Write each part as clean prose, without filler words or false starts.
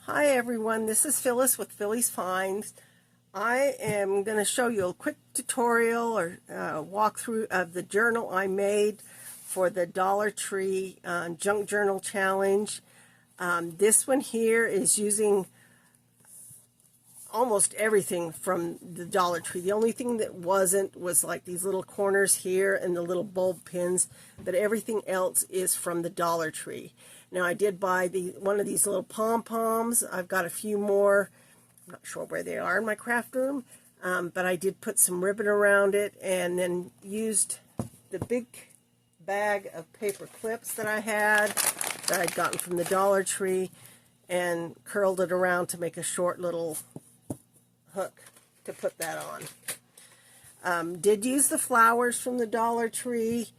Hi everyone, this is Phyllis with Phyllis Finds. I am going to show you a quick tutorial or walkthrough of the journal I made for the Dollar Tree Junk Journal Challenge. This one here is using almost everything from the Dollar Tree. The only thing that wasn't was like these little corners here and the little bulb pins, but everything else is from the Dollar Tree. Now I did buy one of these little pom-poms. I've got a few more. I'm not sure where they are in my craft room, but I did put some ribbon around it and then used the big bag of paper clips that I had that I'd gotten from the Dollar Tree and curled it around to make a short little hook to put that on. Did use the flowers from the Dollar Tree.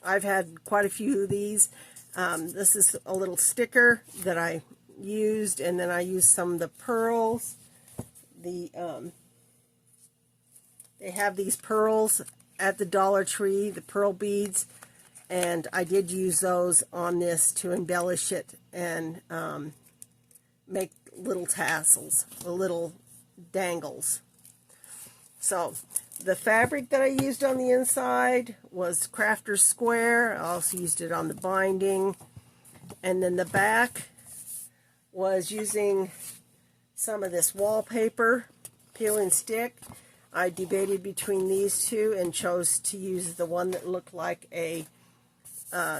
I've had quite a few of these. This is a little sticker that I used, and then I used some of the pearls. They have these pearls at the Dollar Tree, the pearl beads, and I did use those on this to embellish it and make little tassels, little dangles. So the fabric that I used on the inside was Crafter's Square. I also used it on the binding. And then the back was using some of this wallpaper, peel and stick. I debated between these two and chose to use the one that looked like a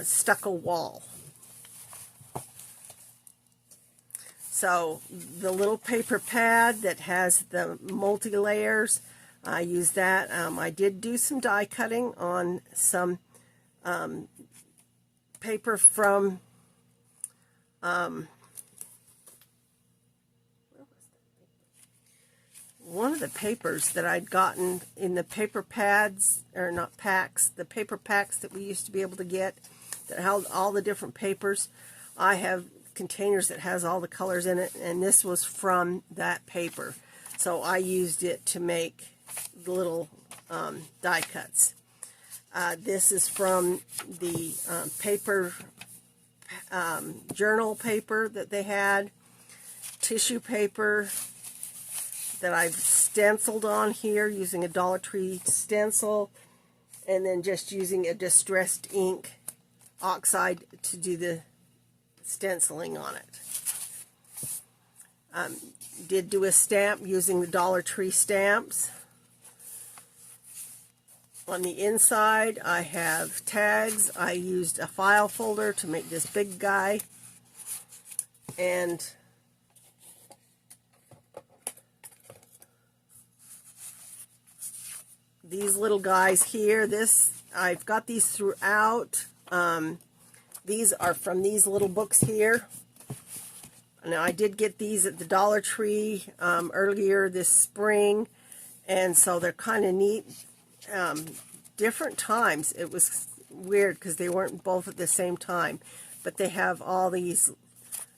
stucco wall. So the little paper pad that has the multi-layers, I used that. I did do some die cutting on some paper from one of the papers that I'd gotten in the paper pads, or not packs, the paper packs that we used to be able to get that held all the different papers. I have containers that has all the colors in it, and this was from that paper. So I used it to make the little die cuts. This is from the paper journal paper that they had, tissue paper that I've stenciled on here using a Dollar Tree stencil, and then just using a distressed ink oxide to do the stenciling on it. Did do a stamp using the Dollar Tree stamps. On the inside I have tags. I used a file folder to make this big guy, and these little guys here, I've got these throughout. These are from these little books here. Now I did get these at the Dollar Tree earlier this spring, and so they're kind of neat. Different times. It was weird because they weren't both at the same time, but they have all these,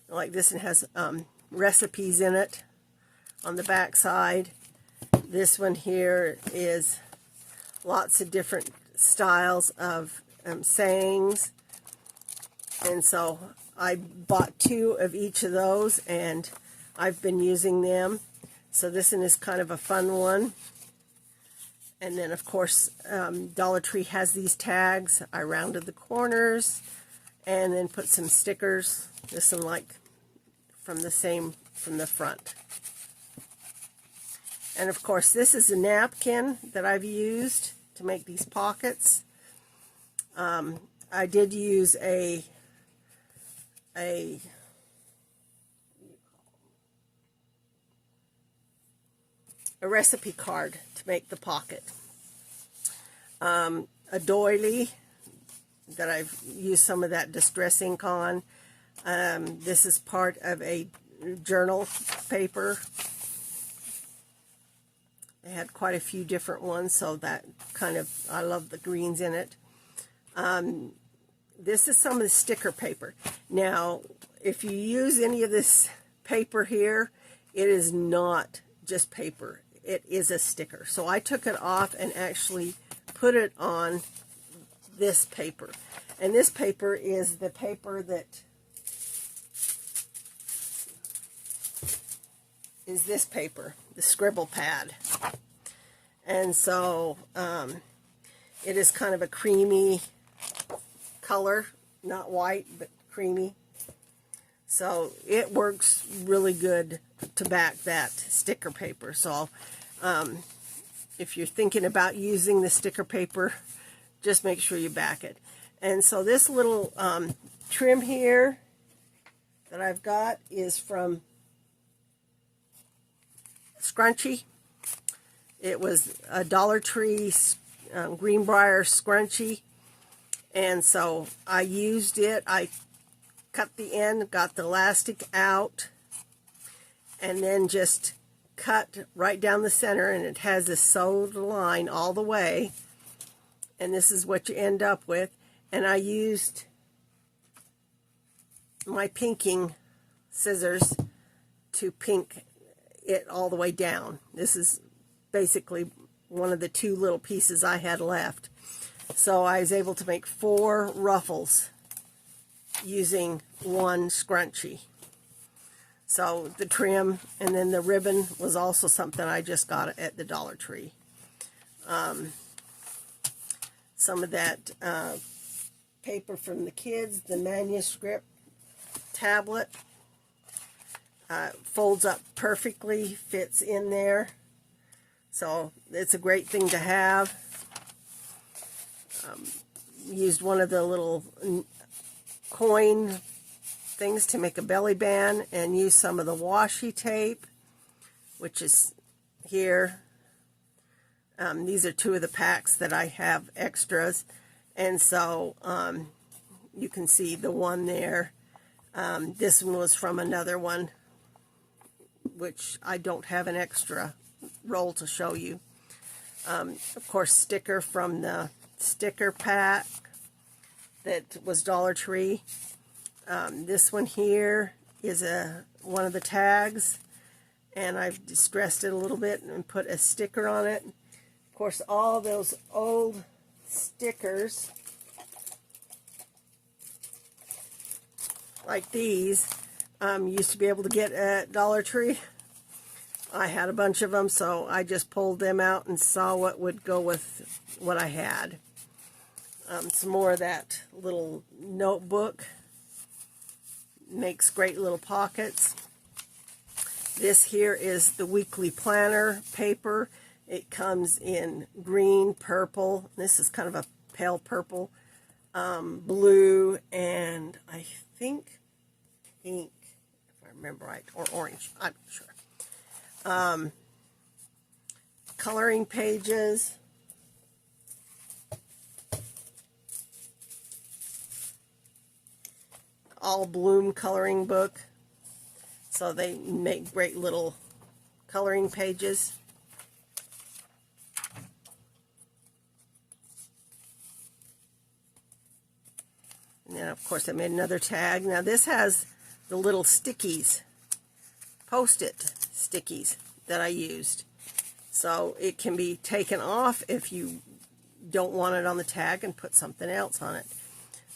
like this one has recipes in it on the back side. This one here is lots of different styles of sayings, and so I bought 2 of each of those, and I've been using them. So this one is kind of a fun one. And then, of course, Dollar Tree has these tags. I rounded the corners and then put some stickers. This one, like, from the front. And, of course, this is a napkin that I've used to make these pockets. I did use a recipe card to make the pocket. A doily that I've used some of that distress ink on. This is part of a journal paper. They had quite a few different ones, so that kind of, I love the greens in it. This is some of the sticker paper. Now, if you use any of this paper here, it is not just paper. It is a sticker. So I took it off and actually put it on this paper. And this paper is the paper that is this paper, the scribble pad. And so it is kind of a creamy color, not white, but creamy. So it works really good to back that sticker paper. So if you're thinking about using the sticker paper, just make sure you back it. And so this little trim here that I've got is from Scrunchie. It was a Dollar Tree Greenbrier scrunchie, and so I used it. I cut the end, got the elastic out, and then just cut right down the center, and it has a sewed line all the way, and this is what you end up with. And I used my pinking scissors to pink it all the way down. This is basically one of the two little pieces I had left. So I was able to make 4 ruffles using one scrunchie. So the trim and then the ribbon was also something I just got at the Dollar Tree. Some of that paper from the kids, the manuscript tablet, folds up perfectly, fits in there. So it's a great thing to have. Used one of the little coin things to make a belly band, and used some of the washi tape, which is here. These are 2 of the packs that I have extras, and so you can see the one there. This one was from another one, which I don't have an extra roll to show you. Of course, sticker from the sticker pack that was Dollar Tree. This one here is one of the tags, and I've distressed it a little bit and put a sticker on it. Of course, all those old stickers like these used to be able to get at Dollar Tree. I had a bunch of them, so I just pulled them out and saw what would go with what I had. Some more of that little notebook. Makes great little pockets. This here is the weekly planner paper. It comes in green, purple. This is kind of a pale purple, blue, and I think pink, if I remember right, or orange. I'm not sure. Coloring pages. All bloom coloring book. So they make great little coloring pages. And then of course I made another tag. Now this has the little stickies, post-it stickies that I used. So it can be taken off if you don't want it on the tag and put something else on it.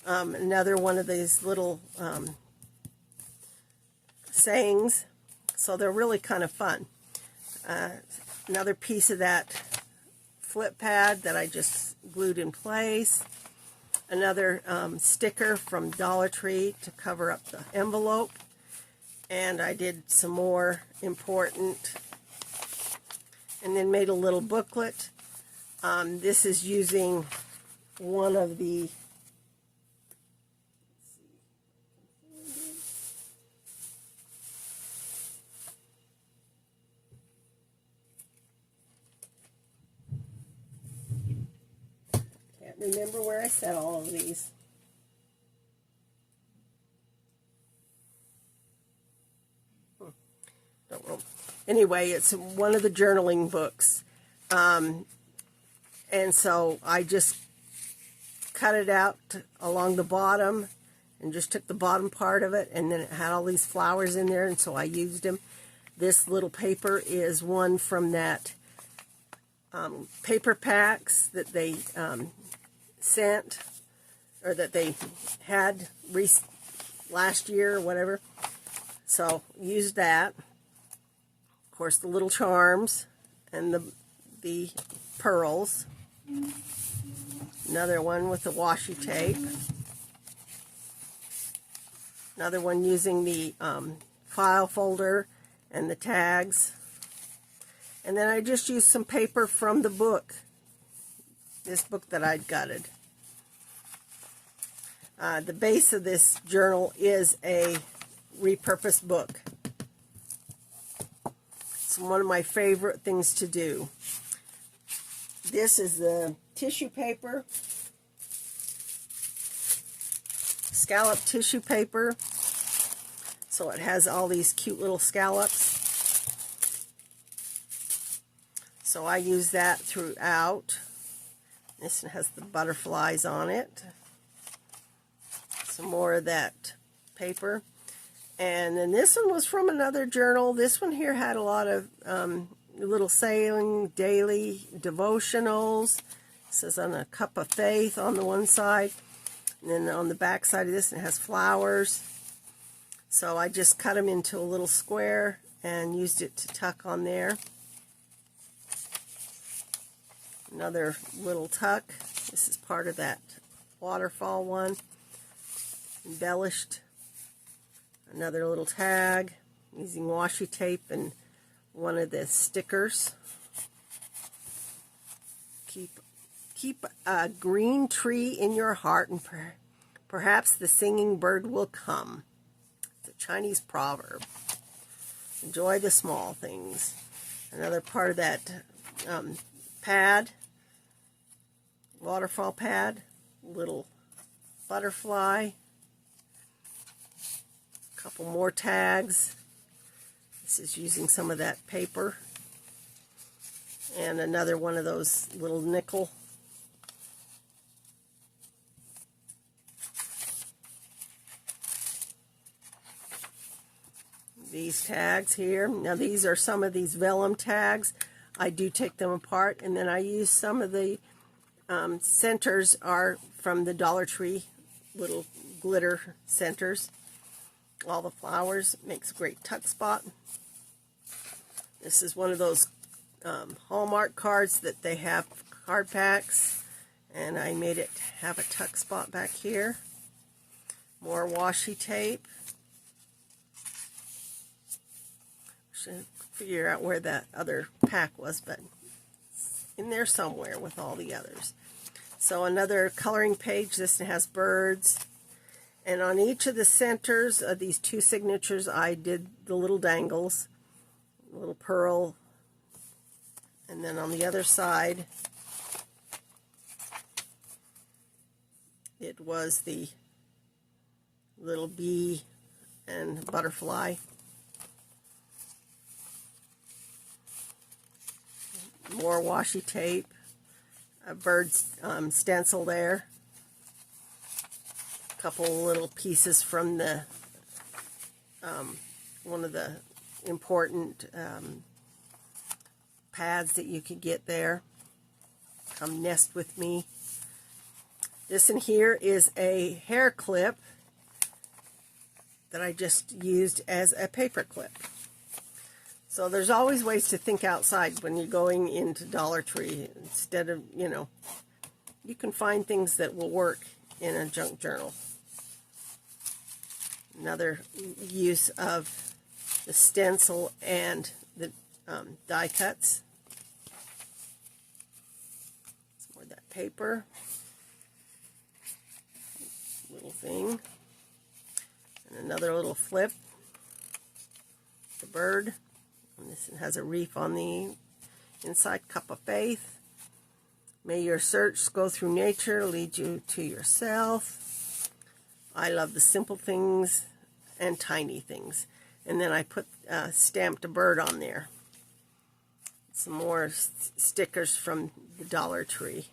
Another one of these little sayings, so they're really kind of fun. Another piece of that flip pad that I just glued in place. Another sticker from Dollar Tree to cover up the envelope. And I did some more important, and then made a little booklet. This is using one of the remember where I set all of these. Don't know. Anyway, it's one of the journaling books. And so I just cut it out along the bottom and just took the bottom part of it, and then it had all these flowers in there, and so I used them. This little paper is one from that paper packs that they sent, or that they had last year or whatever. So used that. Of course, the little charms and the pearls. Another one with the washi tape. Another one using the file folder and the tags. And then I just used some paper from the book. This book that I'd gutted. The base of this journal is a repurposed book. It's one of my favorite things to do. This is the tissue paper, scallop tissue paper. So it has all these cute little scallops. So I use that throughout. This one has the butterflies on it. Some more of that paper. And then this one was from another journal. This one here had a lot of little sailing daily devotionals. It says on a cup of faith on the one side. And then on the back side of this it has flowers. So I just cut them into a little square and used it to tuck on there. Another little tuck. This is part of that waterfall one. Embellished. Another little tag using washi tape and one of the stickers. Keep a green tree in your heart and perhaps the singing bird will come. It's a Chinese proverb. Enjoy the small things. Another part of that pad, waterfall pad, little butterfly. Couple more tags. This is using some of that paper. And another one of those little nickel. These tags here. Now these are some of these vellum tags. I do take them apart, and then I use some of the centers are from the Dollar Tree, little glitter centers. All the flowers, makes a great tuck spot. This is one of those Hallmark cards that they have card packs, and I made it have a tuck spot back here. More washi tape. Should figure out where that other pack was, but it's in there somewhere with all the others. So another coloring page. This has birds. And on each of the centers of these two signatures, I did the little dangles, a little pearl, and then on the other side, it was the little bee and butterfly. More washi tape, a bird stencil there. Couple little pieces from the one of the important pads that you could get there. Come nest with me. This in here is a hair clip that I just used as a paper clip. So there's always ways to think outside when you're going into Dollar Tree. Instead of, you can find things that will work in a junk journal. Another use of the stencil and the die cuts. Some more of that paper. Little thing. And another little flip. The bird. And this one has a reef on the inside. Cup of faith. May your search go through nature, lead you to yourself. I love the simple things and tiny things. And then I put stamped a bird on there. Some more stickers from the Dollar Tree.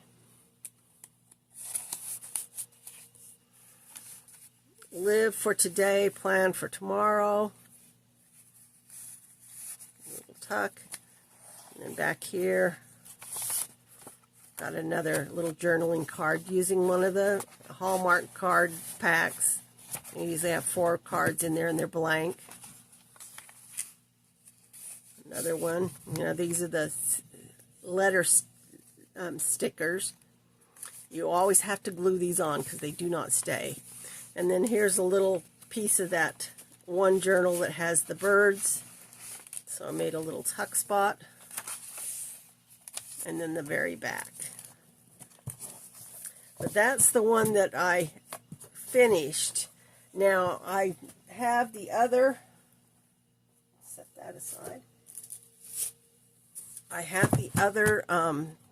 Live for today, plan for tomorrow. A little tuck. And then back here, got another little journaling card using one of the Hallmark card packs. They usually have 4 cards in there and they're blank. Another one. You know, these are the letter stickers. You always have to glue these on because they do not stay. And then here's a little piece of that one journal that has the birds. So I made a little tuck spot. And then the very back. But that's the one that I finished. Now I have the other, set that aside. I have the other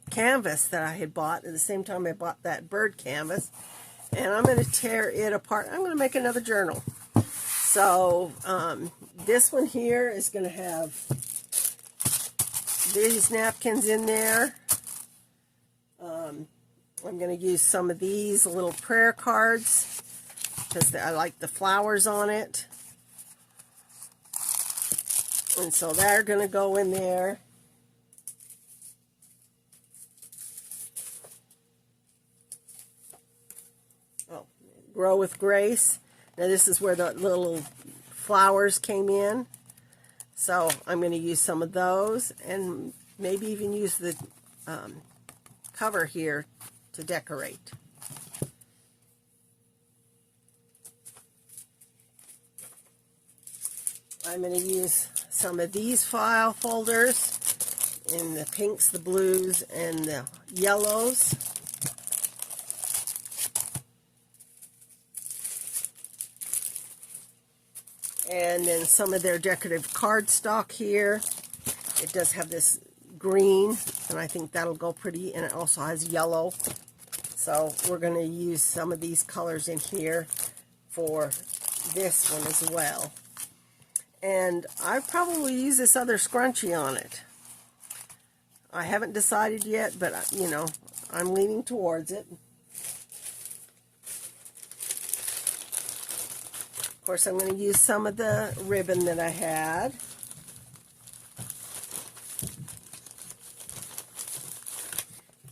canvas that I had bought at the same time I bought that bird canvas, and I'm going to tear it apart. I'm going to make another journal. So this one here is going to have these napkins in there. I'm going to use some of these little prayer cards because I like the flowers on it. And so they're going to go in there. Oh, Grow with Grace. Now this is where the little flowers came in. So I'm going to use some of those and maybe even use the cover here to decorate. I'm going to use some of these file folders in the pinks, the blues, and the yellows. And then some of their decorative cardstock here. It does have this green, and I think that'll go pretty, and it also has yellow. So we're going to use some of these colors in here for this one as well. And I probably use this other scrunchie on it. I haven't decided yet, but you know, I'm leaning towards it. Of course, I'm going to use some of the ribbon that I had.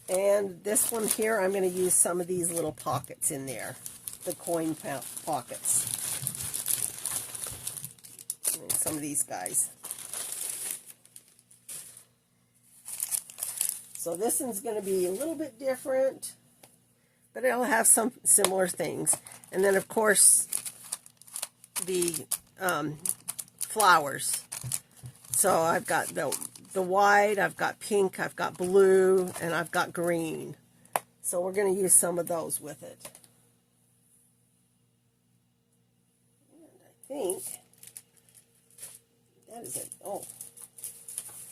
And this one here, I'm going to use some of these little pockets in there, the coin pockets. And some of these guys. So this one's going to be a little bit different, but it'll have some similar things. And then, of course, the flowers. So I've got the white, I've got pink, I've got blue, and I've got green. So we're going to use some of those with it. And I think that is it. Oh,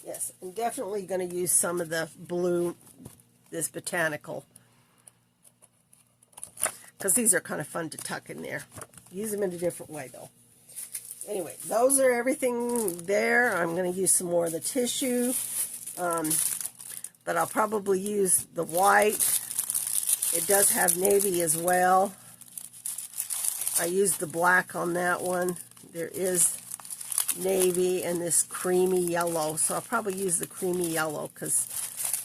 yes, I'm definitely going to use some of the blue, this botanical, because these are kind of fun to tuck in there. Use them in a different way, though. Anyway, those are everything there. I'm going to use some more of the tissue, but I'll probably use the white. It does have navy as well. I used the black on that one. There is navy and this creamy yellow, so I'll probably use the creamy yellow because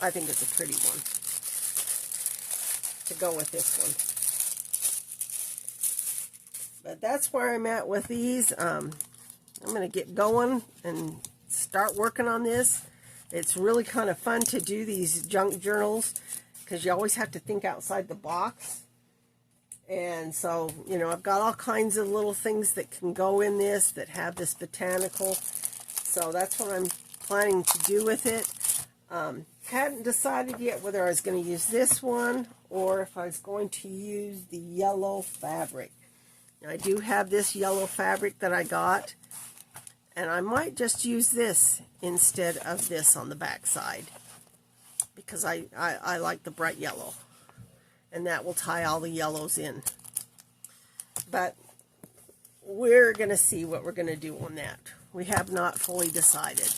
I think it's a pretty one to go with this one. But that's where I'm at with these. I'm going to get going and start working on this. It's really kind of fun to do these junk journals because you always have to think outside the box. And so, you know, I've got all kinds of little things that can go in this that have this botanical. So that's what I'm planning to do with it. Hadn't decided yet whether I was going to use this one or if I was going to use the yellow fabric. Now, I do have this yellow fabric that I got, and I might just use this instead of this on the back side because I like the bright yellow, and that will tie all the yellows in. But we're going to see what we're going to do on that. We have not fully decided,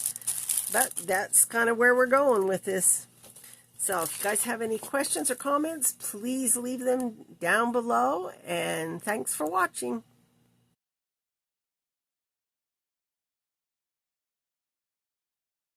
but that's kind of where we're going with this. So if you guys have any questions or comments, please leave them down below, and thanks for watching.